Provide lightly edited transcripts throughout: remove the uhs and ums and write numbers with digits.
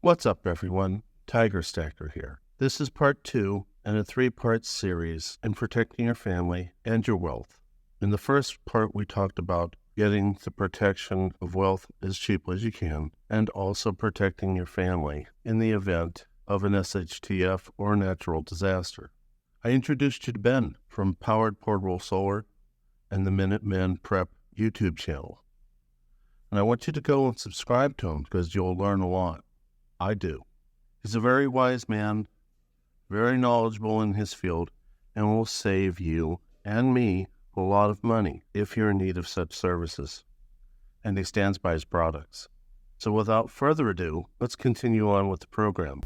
What's up, everyone? Tiger Stacker here. This is part 2 in a 3-part series in protecting your family and your wealth. In the first part, we talked about getting the protection of wealth as cheaply as you can and also protecting your family in the event of an SHTF or natural disaster. I introduced you to Ben from Powered Portable Solar and the Minutemen Prep YouTube channel. And I want you to go and subscribe to him because you'll learn a lot. I do. He's a very wise man, very knowledgeable in his field, and will save you and me a lot of money if you're in need of such services. And he stands by his products. So without further ado, let's continue on with the program.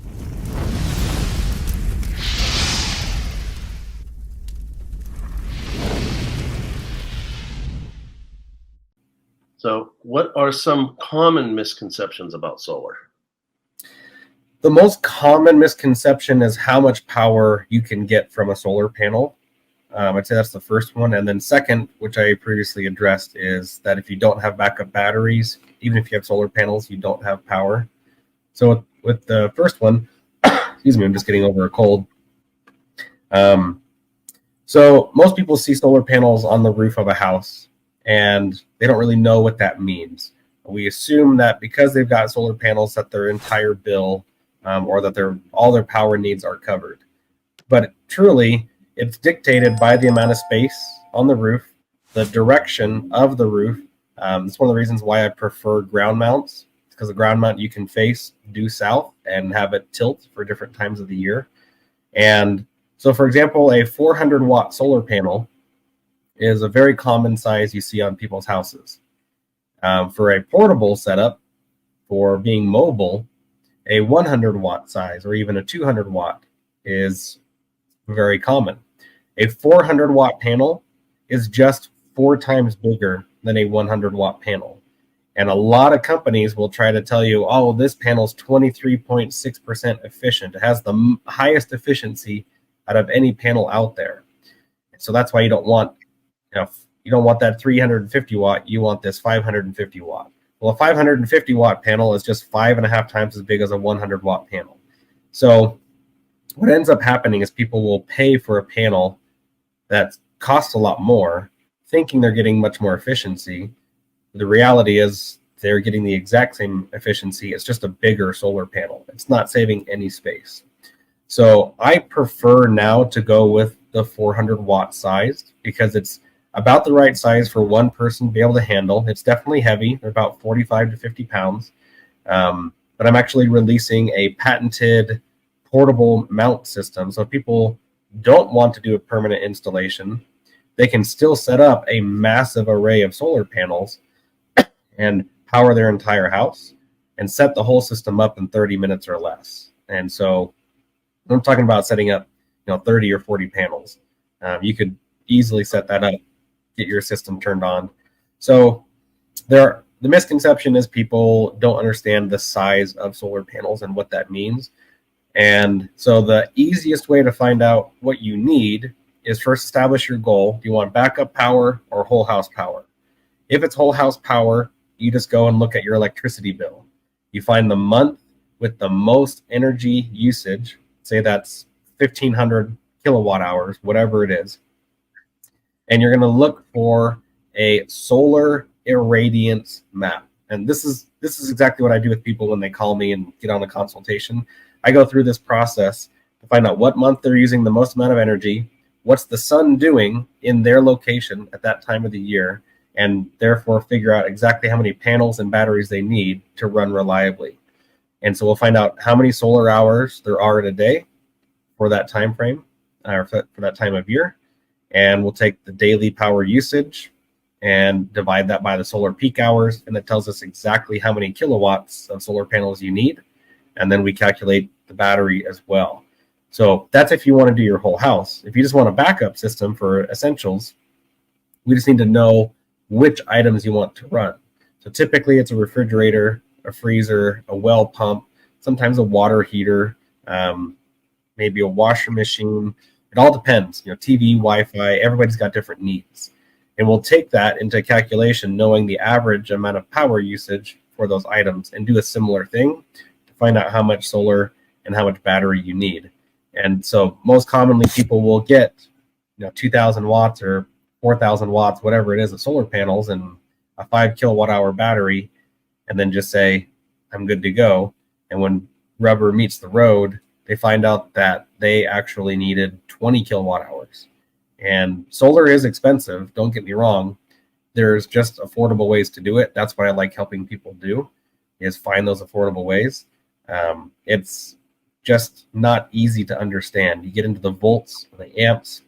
So what are some common misconceptions about solar? The most common misconception is how much power you can get from a solar panel. I'd say that's the first one. And then second, which I previously addressed, is that if you don't have backup batteries, even if you have solar panels, you don't have power. So with the first one, excuse me, I'm just getting over a cold. So most people see solar panels on the roof of a house, and they don't really know what that means. We assume that because they've got solar panels that their entire bill or that all their power needs are covered. But truly, it's dictated by the amount of space on the roof, the direction of the roof. It's one of the reasons why I prefer ground mounts, because the ground mount you can face due south and have it tilt for different times of the year. And so, for example, a 400-watt solar panel is a very common size you see on people's houses. For a portable setup, for being mobile, a 100-watt size or even a 200-watt is very common. A 400-watt panel is just 4 times bigger than a 100-watt panel. And a lot of companies will try to tell you, oh, this panel is 23.6% efficient. It has the highest efficiency out of any panel out there. So that's why you don't want that 350 watt. You want this 550 watt. Well, a 550 watt panel is just 5.5 times as big as a 100 watt panel. So what ends up happening is people will pay for a panel that costs a lot more, thinking they're getting much more efficiency. The reality is they're getting the exact same efficiency. It's just a bigger solar panel. It's not saving any space. So I prefer now to go with the 400 watt size because it's about the right size for one person to be able to handle. It's definitely heavy. They're about 45 to 50 pounds. But I'm actually releasing a patented portable mount system. So if people don't want to do a permanent installation, they can still set up a massive array of solar panels and power their entire house and set the whole system up in 30 minutes or less. And so I'm talking about setting up 30 or 40 panels. You could easily set that up, get your system turned on. So the misconception is people don't understand the size of solar panels and what that means. And so the easiest way to find out what you need is first establish your goal. Do you want backup power or whole house power? If it's whole house power, you just go and look at your electricity bill. You find the month with the most energy usage, say that's 1,500 kilowatt hours, whatever it is. And you're going to look for a solar irradiance map. And this is exactly what I do with people when they call me and get on a consultation. I go through this process to find out what month they're using the most amount of energy, what's the sun doing in their location at that time of the year, and therefore figure out exactly how many panels and batteries they need to run reliably. And so we'll find out how many solar hours there are in a day for that time frame, or for that time of year. And we'll take the daily power usage and divide that by the solar peak hours, and it tells us exactly how many kilowatts of solar panels you need. And then we calculate the battery as well. So that's if you want to do your whole house. If you just want a backup system for essentials, we just need to know which items you want to run. So typically it's a refrigerator, a freezer, a well pump, sometimes a water heater, maybe a washer machine. It all depends, TV, Wi-Fi, everybody's got different needs. And we'll take that into calculation, knowing the average amount of power usage for those items, and do a similar thing to find out how much solar and how much battery you need. And so most commonly people will get 2,000 watts or 4,000 watts, whatever it is, of solar panels and a 5 kilowatt hour battery, and then just say, I'm good to go. And when rubber meets the road, they find out that they actually needed 20 kilowatt hours. And solar is expensive, don't get me wrong. There's just affordable ways to do it. That's what I like helping people do, is find those affordable ways. It's just not easy to understand. You get into the volts, the amps,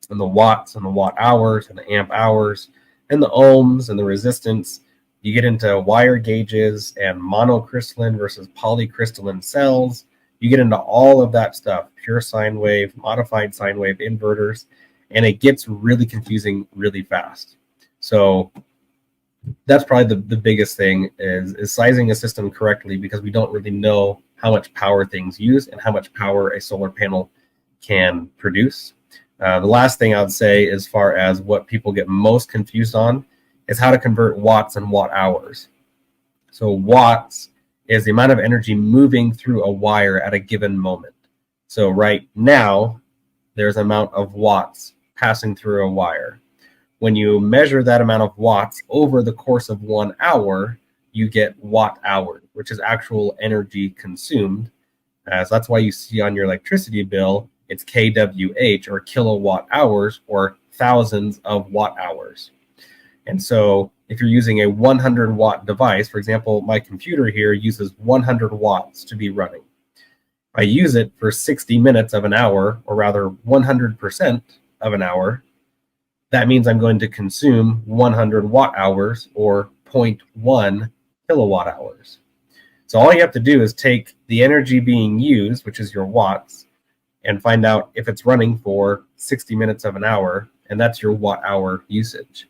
and the watts, and the watt hours, and the amp hours, and the ohms, and the resistance. You get into wire gauges and monocrystalline versus polycrystalline cells. You get into all of that stuff, pure sine wave, modified sine wave inverters, and it gets really confusing really fast. So that's probably the biggest thing is sizing a system correctly, because we don't really know how much power things use and how much power a solar panel can produce. The last thing I would say, as far as what people get most confused on, is how to convert watts and watt hours. So watts is the amount of energy moving through a wire at a given moment. So right now, there's an amount of watts passing through a wire. When you measure that amount of watts over the course of 1 hour, you get watt hours, which is actual energy consumed. So that's why you see on your electricity bill, it's kWh, or kilowatt hours, or thousands of watt hours. And so if you're using a 100 watt device, for example, my computer here uses 100 watts to be running. If I use it for 60 minutes of an hour, or rather 100% of an hour, that means I'm going to consume 100 watt hours, or 0.1 kilowatt hours. So all you have to do is take the energy being used, which is your watts, and find out if it's running for 60 minutes of an hour, and that's your watt hour usage.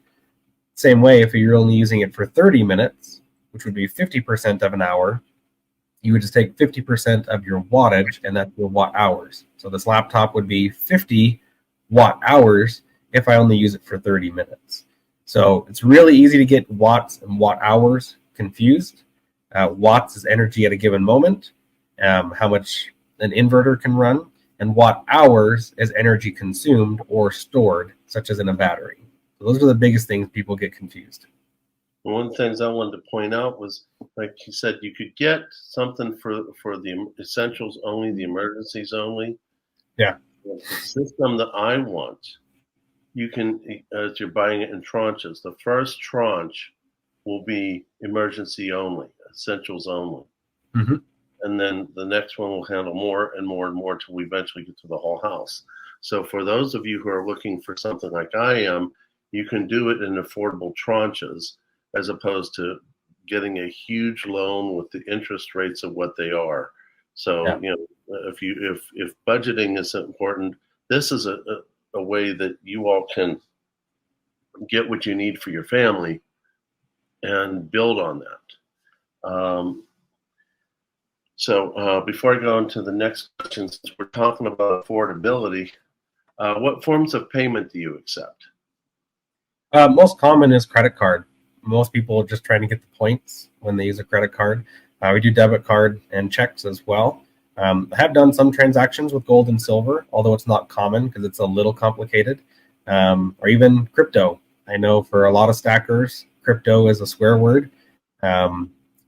Same way, if you're only using it for 30 minutes, which would be 50% of an hour, you would just take 50% of your wattage, and that's your watt hours. So this laptop would be 50 watt hours if I only use it for 30 minutes. So it's really easy to get watts and watt hours confused. Watts is energy at a given moment, how much an inverter can run, and watt hours is energy consumed or stored, such as in a battery. So those are the biggest things people get confused. One of the things I wanted to point out was, like you said, you could get something for the essentials only, the emergencies only. Yeah. The system that I want, you can, as you're buying it in tranches, the first tranche will be emergency only, essentials only. Mm-hmm. And then the next one will handle more and more and more till we eventually get to the whole house. So for those of you who are looking for something like I am, you can do it in affordable tranches, as opposed to getting a huge loan with the interest rates of what they are. So, Yeah. If budgeting is important, this is a way that you all can get what you need for your family and build on that. So before I go into the next question, since we're talking about affordability, what forms of payment do you accept? Most common is credit card. Most people are just trying to get the points when they use a credit card. We do debit card and checks as well. I have done some transactions with gold and silver, although it's not common because it's a little complicated. Or even crypto. I know for a lot of stackers, crypto is a swear word,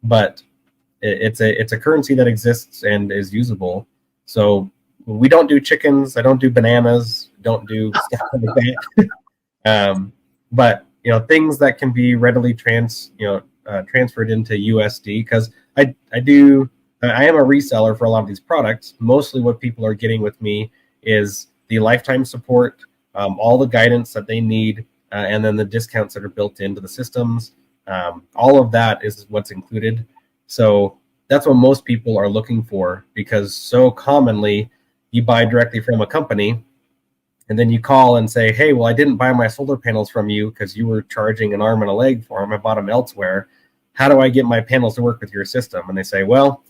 but it's a currency that exists and is usable. So we don't do chickens. I don't do bananas. Don't do stuff like that. But things that can be readily transferred into USD, because I am a reseller for a lot of these products. Mostly what people are getting with me is the lifetime support, all the guidance that they need, and then the discounts that are built into the systems. All of that is what's included. So that's what most people are looking for, because so commonly you buy directly from a company and then you call and say, hey, well, I didn't buy my solar panels from you because you were charging an arm and a leg for them. I bought them elsewhere. How do I get my panels to work with your system? And they say, well,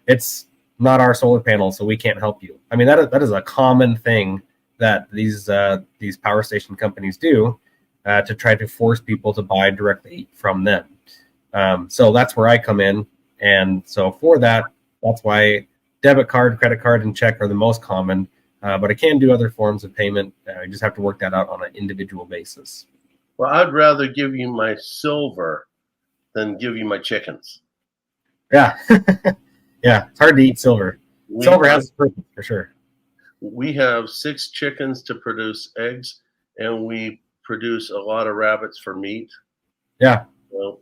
it's not our solar panels, so we can't help you. I mean, that is a common thing that these power station companies do to try to force people to buy directly from them. So that's where I come in. And so for that, That's why debit card, credit card, and check are the most common. But I can do other forms of payment. You just have to work that out on an individual basis. Well, I'd rather give you my silver than give you my chickens. Yeah. Yeah, it's hard to eat silver. Silver has its purpose for sure. We have 6 chickens to produce eggs, and we produce a lot of rabbits for meat. Yeah.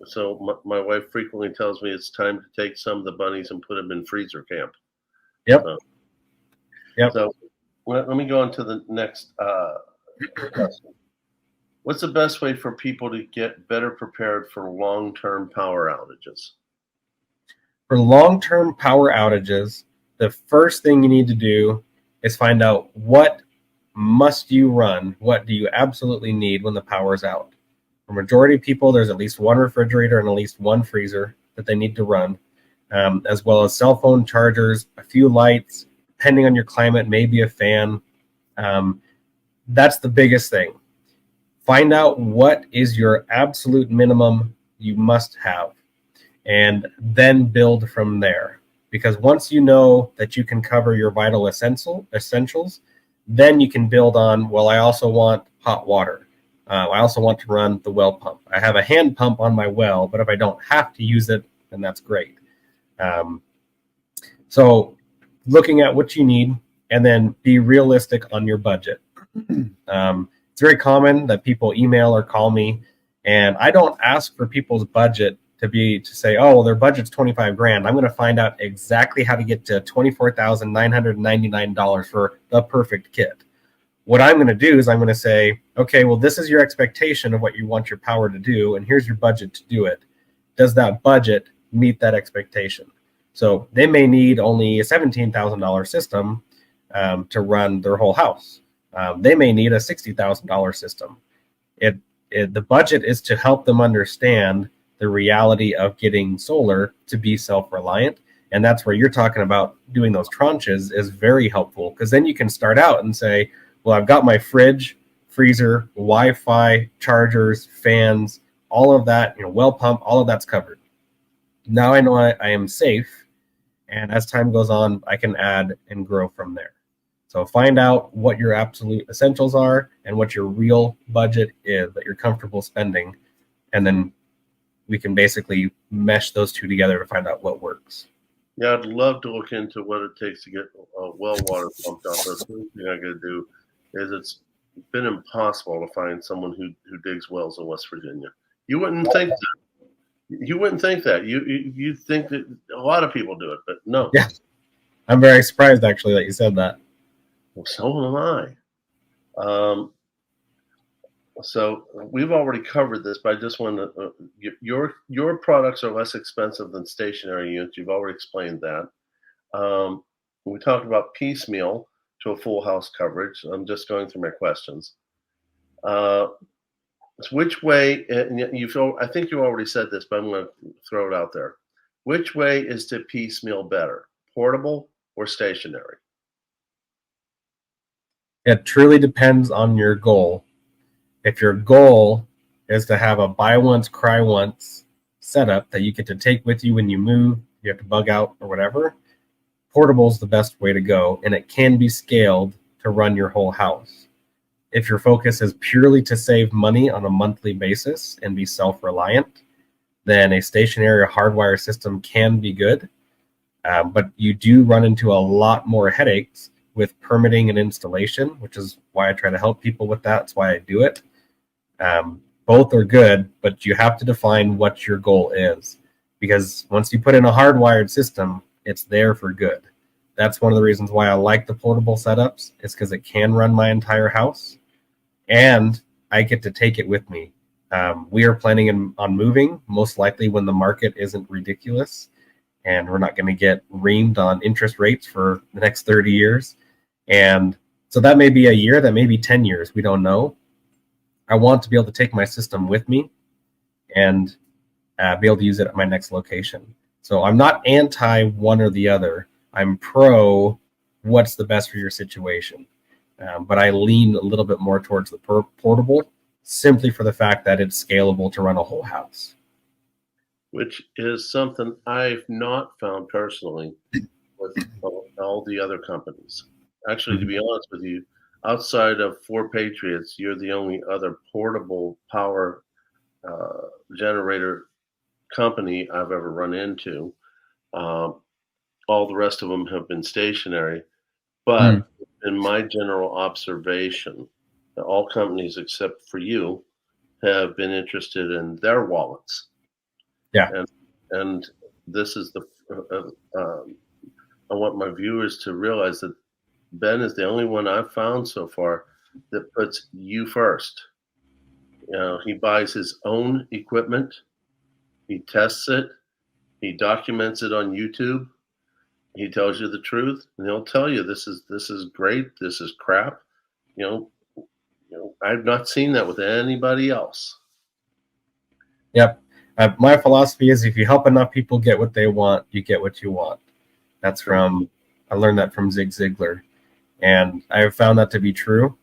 So my wife frequently tells me it's time to take some of the bunnies and put them in freezer camp. Yep. Yep. So let me go on to the next question. What's the best way for people to get better prepared for long-term power outages? For long-term power outages, the first thing you need to do is find out what must you run, what do you absolutely need when the power's out. For majority of people, there's at least one refrigerator and at least one freezer that they need to run, as well as cell phone chargers, a few lights, depending on your climate, maybe a fan. That's the biggest thing. Find out what is your absolute minimum you must have, and then build from there. Because once you know that you can cover your vital essentials, then you can build on, well, I also want hot water. I also want to run the well pump. I have a hand pump on my well, but if I don't have to use it, then that's great. So looking at what you need and then be realistic on your budget. It's very common that people email or call me, and I don't ask for people's budget to say, oh, well, their budget's 25 grand. I'm going to find out exactly how to get to $24,999 for the perfect kit. What I'm going to do is I'm going to say, okay, well, this is your expectation of what you want your power to do, and here's your budget to do it. Does that budget meet that expectation? So they may need only a $17,000 system to run their whole house. They may need a $60,000 system. The budget is to help them understand the reality of getting solar to be self-reliant. And that's where you're talking about doing those tranches is very helpful, because then you can start out and say, well, I've got my fridge, freezer, Wi-Fi, chargers, fans, all of that, well pump, all of that's covered. Now I know I am safe. And as time goes on, I can add and grow from there. So find out what your absolute essentials are and what your real budget is that you're comfortable spending. And then we can basically mesh those two together to find out what works. Yeah, I'd love to look into what it takes to get well water pumped out. The first thing I got to do is it's been impossible to find someone who digs wells in West Virginia. You wouldn't think that. You wouldn't think that. You think that a lot of people do it, but no. Yeah, I'm very surprised actually that you said that. Well, so am I. So we've already covered this, but I just want to. Your products are less expensive than stationary units. You've already explained that. We talked about piecemeal to a full house coverage. I'm just going through my questions. Which way, and I think you already said this, but I'm going to throw it out there. Which way is to piecemeal better, portable or stationary? It truly depends on your goal. If your goal is to have a buy once, cry once setup that you get to take with you when you move, you have to bug out or whatever, portable is the best way to go, and it can be scaled to run your whole house. If your focus is purely to save money on a monthly basis and be self-reliant, then a stationary hardwire system can be good. But you do run into a lot more headaches with permitting and installation, which is why I try to help people with that. That's why I do it. Both are good, but you have to define what your goal is, because once you put in a hardwired system, it's there for good. That's one of the reasons why I like the portable setups, is because it can run my entire house and I get to take it with me. We are planning on moving, most likely when the market isn't ridiculous and we're not going to get reamed on interest rates for the next 30 years. And so that may be a year, that may be 10 years. We don't know. I want to be able to take my system with me and be able to use it at my next location. So I'm not anti one or the other. I'm pro what's the best for your situation. But I lean a little bit more towards the portable, simply for the fact that it's scalable to run a whole house. which is something I've not found personally with all the other companies. Actually, to Mhm. be honest with you, outside of Four Patriots, you're the only other portable power generator company I've ever run into. Um, all the rest of them have been stationary. Mhm. But in my general observation, that all companies except for you have been interested in their wallets, Yeah. and and this is the I want my viewers to realize that Ben is the only one I've found so far that puts you first. You know, he buys his own equipment, he tests it, he documents it on YouTube, he tells you the truth, and he'll tell you this is great, this is crap. You know, I've not seen that with anybody else. Yep. My philosophy is if you help enough people get what they want, you get what you want. That's Right. from, I learned that from Zig Ziglar. And I have found that to be true.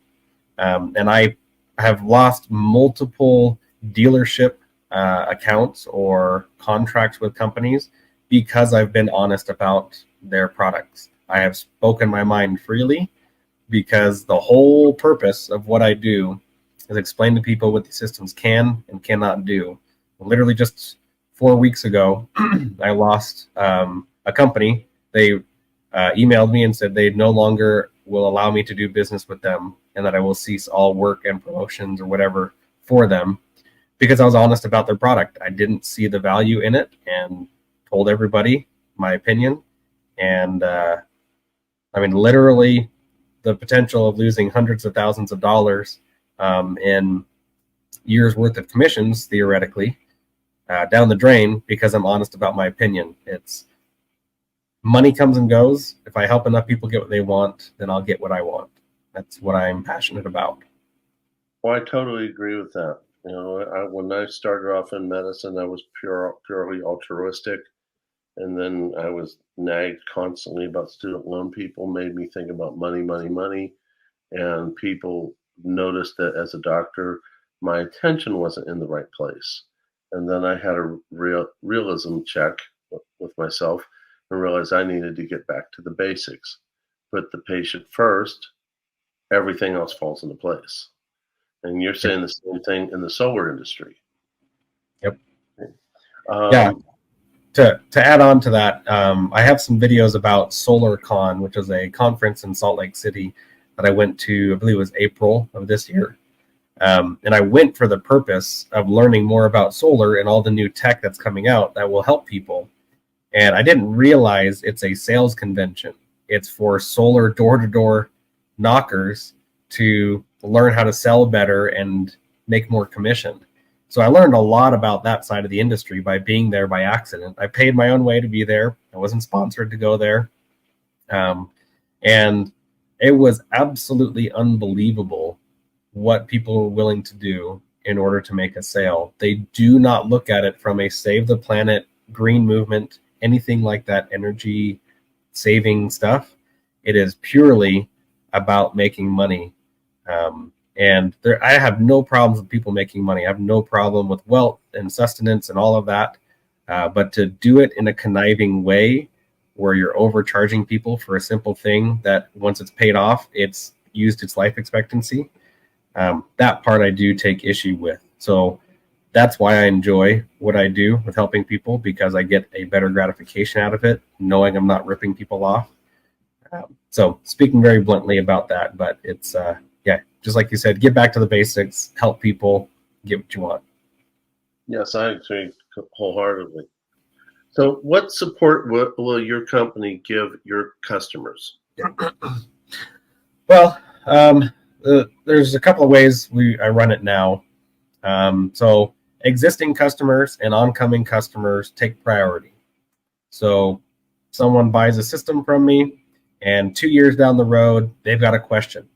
And I have lost multiple dealership accounts or contracts with companies because I've been honest about their products. I have spoken my mind freely because the whole purpose of what I do is explain to people what the systems can and cannot do. Literally just 4 weeks ago, I lost a company. They emailed me and said they no longer will allow me to do business with them and that I will cease all work and promotions or whatever for them because I was honest about their product. I didn't see the value in it and told everybody my opinion. And I mean, literally, the potential of losing hundreds of thousands of dollars in years worth of commissions, theoretically, down the drain because I'm honest about my opinion. It's money comes and goes. If I help enough people get what they want, then I'll get what I want. That's what I'm passionate about. Well, I totally agree with that. You know, when I started off in medicine, I was purely altruistic, and then I was nagged constantly about student loan people, made me think about money, money, money, and people noticed that as a doctor, my attention wasn't in the right place. And then I had a realism check with myself and realized I needed to get back to the basics. Put the patient first, everything else falls into place. And you're Yep. saying the same thing in the solar industry. Yep. Yeah. Um, To add on to that, I have some videos about SolarCon, which is a conference in Salt Lake City that I went to. I believe it was April of this year. And I went for the purpose of learning more about solar and all the new tech that's coming out that will help people. And I didn't realize it's a sales convention. It's for solar door-to-door knockers to learn how to sell better and make more commission. So I learned a lot about that side of the industry by being there by accident. I paid my own way to be there. I wasn't sponsored to go there. Um, and it was absolutely unbelievable what people were willing to do in order to make a sale. They do not look at it from a save the planet, green movement, anything like that, energy saving stuff. It is purely about making money. And there, I have no problems with people making money. I have no problem with wealth and sustenance and all of that. But to do it in a conniving way where you're overcharging people for a simple thing that once it's paid off, it's used its life expectancy. That part I do take issue with. So that's why I enjoy what I do with helping people because I get a better gratification out of it, knowing I'm not ripping people off. So speaking very bluntly about that, but it's yeah, just like you said, get back to the basics, help people, get what you want. yes, I agree wholeheartedly. So, what support will your company give your customers? Well, there's a couple of ways I run it now. So existing customers and oncoming customers take priority. So someone buys a system from me, and 2 years down the road, they've got a question.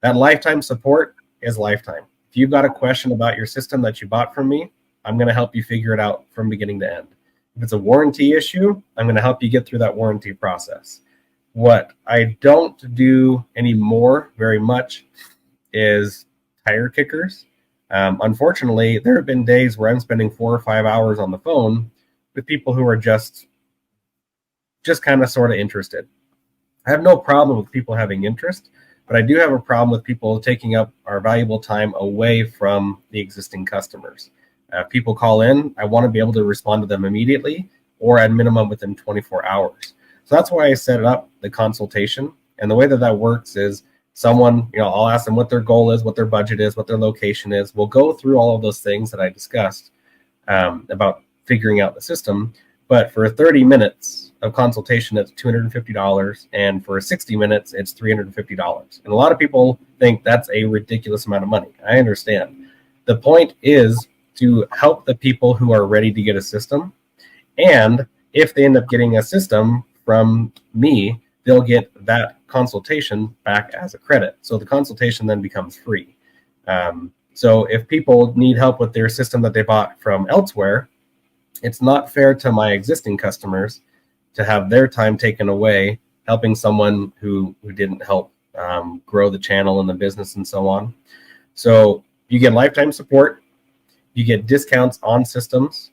That lifetime support is lifetime. If you've got a question about your system that you bought from me, I'm going to help you figure it out from beginning to end. If it's a warranty issue, I'm going to help you get through that warranty process. What I don't do anymore very much is tire kickers. Unfortunately, there have been days where I'm spending 4 or 5 hours on the phone with people who are just kind of sort of interested. I have no problem with people having interest, but I do have a problem with people taking up our valuable time away from the existing customers. If people call in, I want to be able to respond to them immediately or at minimum within 24 hours. So that's why I set up the consultation. And the way that works is someone, I'll ask them what their goal is, what their budget is, what their location is. We'll go through all of those things that I discussed about figuring out the system. But for 30 minutes of consultation, it's $250. And for 60 minutes, it's $350. And a lot of people think that's a ridiculous amount of money. I understand. The point is to help the people who are ready to get a system. And if they end up getting a system from me, they'll get that consultation back as a credit. So the consultation then becomes free. So if people need help with their system that they bought from elsewhere, it's not fair to my existing customers to have their time taken away helping someone who didn't help grow the channel and the business and so on. So you get lifetime support, you get discounts on systems,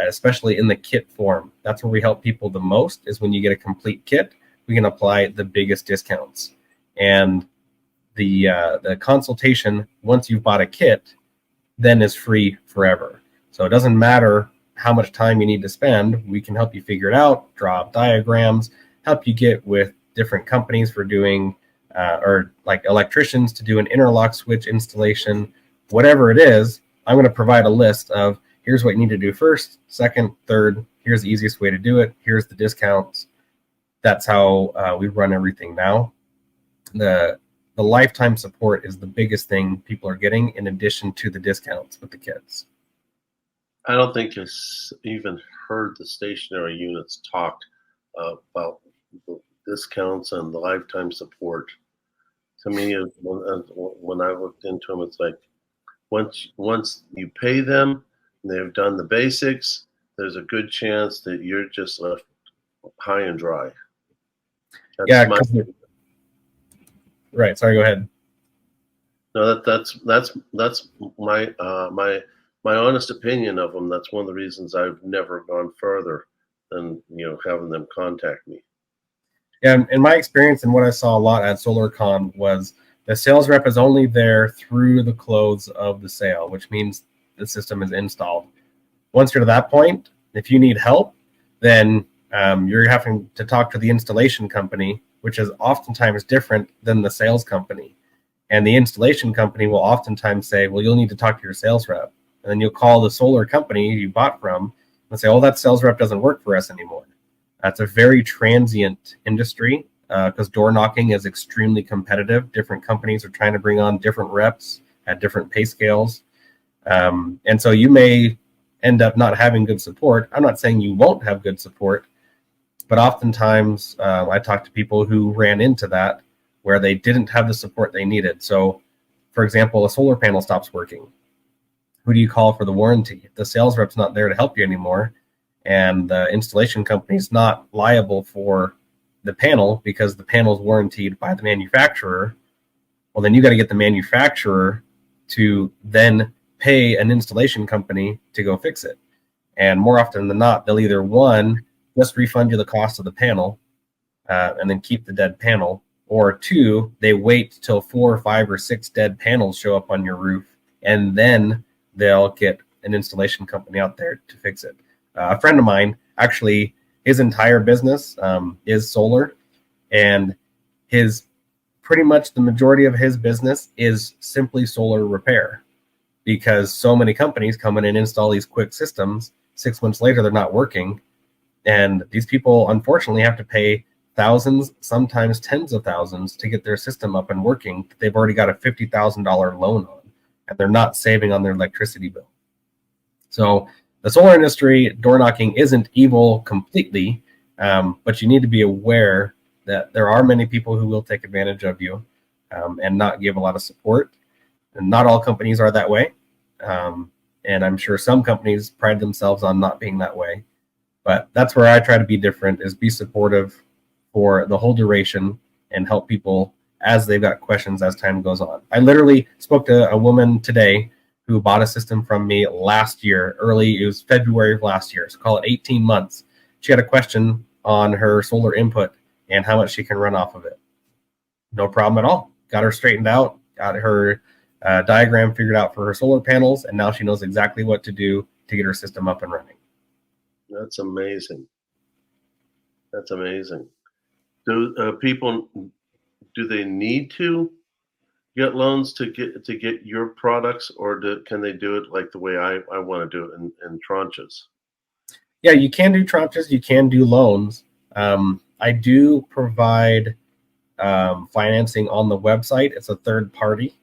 especially in the kit form. That's where we help people the most, is when you get a complete kit, we can apply the biggest discounts. And the consultation, once you've bought a kit, then is free forever. So it doesn't matter how much time you need to spend. We can help you figure it out, draw up diagrams, help you get with different companies for doing, or like electricians to do an interlock switch installation, whatever it is. I'm going to provide a list of here's what you need to do first, second, third, here's the easiest way to do it, here's the discounts. That's how we run everything now. The lifetime support is the biggest thing people are getting in addition to the discounts with the kits. I don't think I've even heard the stationary units talk about the discounts and the lifetime support. To me, when I looked into them, it's like once you pay them and they've done the basics, there's a good chance that you're just left high and dry. That's right. Sorry, go ahead. No, that's my my honest opinion of them. That's one of the reasons I've never gone further than having them contact me. Yeah, in my experience and what I saw a lot at SolarCon was the sales rep is only there through the close of the sale, which means the system is installed. Once you're to that point, if you need help, then you're having to talk to the installation company, which is oftentimes different than the sales company. And the installation company will oftentimes say, well, you'll need to talk to your sales rep. And then you'll call the solar company you bought from and say, oh, that sales rep doesn't work for us anymore. That's a very transient industry because door knocking is extremely competitive. Different companies are trying to bring on different reps at different pay scales. And so you may end up not having good support. I'm not saying you won't have good support, but oftentimes I talk to people who ran into that where they didn't have the support they needed. So, for example, a solar panel stops working. Who do you call for the warranty? The sales rep's not there to help you anymore, and the installation company's not liable for the panel because the panel's warranted by the manufacturer. Well, then you got to get the manufacturer to then pay an installation company to go fix it. And more often than not, they'll either one, just refund you the cost of the panel and then keep the dead panel, or two, they wait till 4 or 5 or 6 dead panels show up on your roof, and then they'll get an installation company out there to fix it. A friend of mine, actually, his entire business is solar, and pretty much the majority of his business is simply solar repair, because so many companies come in and install these quick systems. 6 months later, they're not working. And these people, unfortunately, have to pay thousands, sometimes tens of thousands to get their system up and working. They've already got a $50,000 loan on, and they're not saving on their electricity bill. So the solar industry, door knocking isn't evil completely, but you need to be aware that there are many people who will take advantage of you and not give a lot of support. And not all companies are that way. And I'm sure some companies pride themselves on not being that way. But that's where I try to be different, is be supportive for the whole duration and help people as they've got questions as time goes on. I literally spoke to a woman today who bought a system from me last year, it was February of last year, so call it 18 months. She had a question on her solar input and how much she can run off of it. No problem at all. Got her straightened out, got her diagram figured out for her solar panels, and now she knows exactly what to do to get her system up and running. That's amazing. That's amazing. Do people, do they need to get loans to get your products, or can they do it like the way I want to do it in tranches? Yeah, you can do tranches. You can do loans. I do provide financing on the website. It's a third party.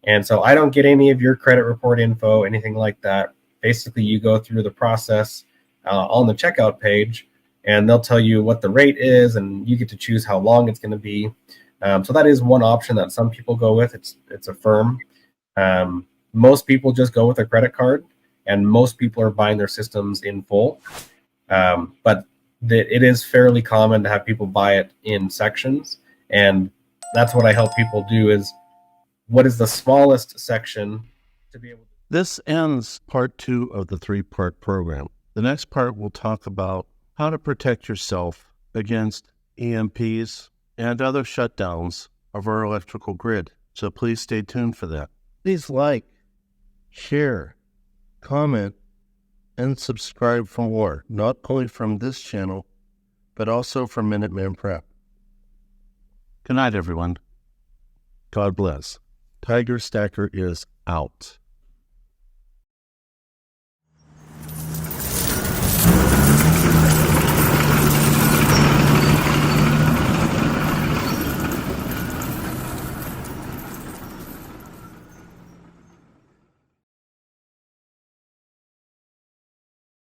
And so I don't get any of your credit report info, anything like that. Basically, you go through the process on the checkout page, and they'll tell you what the rate is, and you get to choose how long it's going to be. So that is one option that some people go with. It's a firm. Most people just go with a credit card, and most people are buying their systems in full. But it is fairly common to have people buy it in sections, and that's what I help people do is what is the smallest section to be able to. This ends part 2 of the 3-part program. The next part will talk about how to protect yourself against EMPs and other shutdowns of our electrical grid. So please stay tuned for that. Please like, share, comment, and subscribe for more, not only from this channel, but also from Minuteman Prep. Good night, everyone. God bless. Tiger Stacker is out.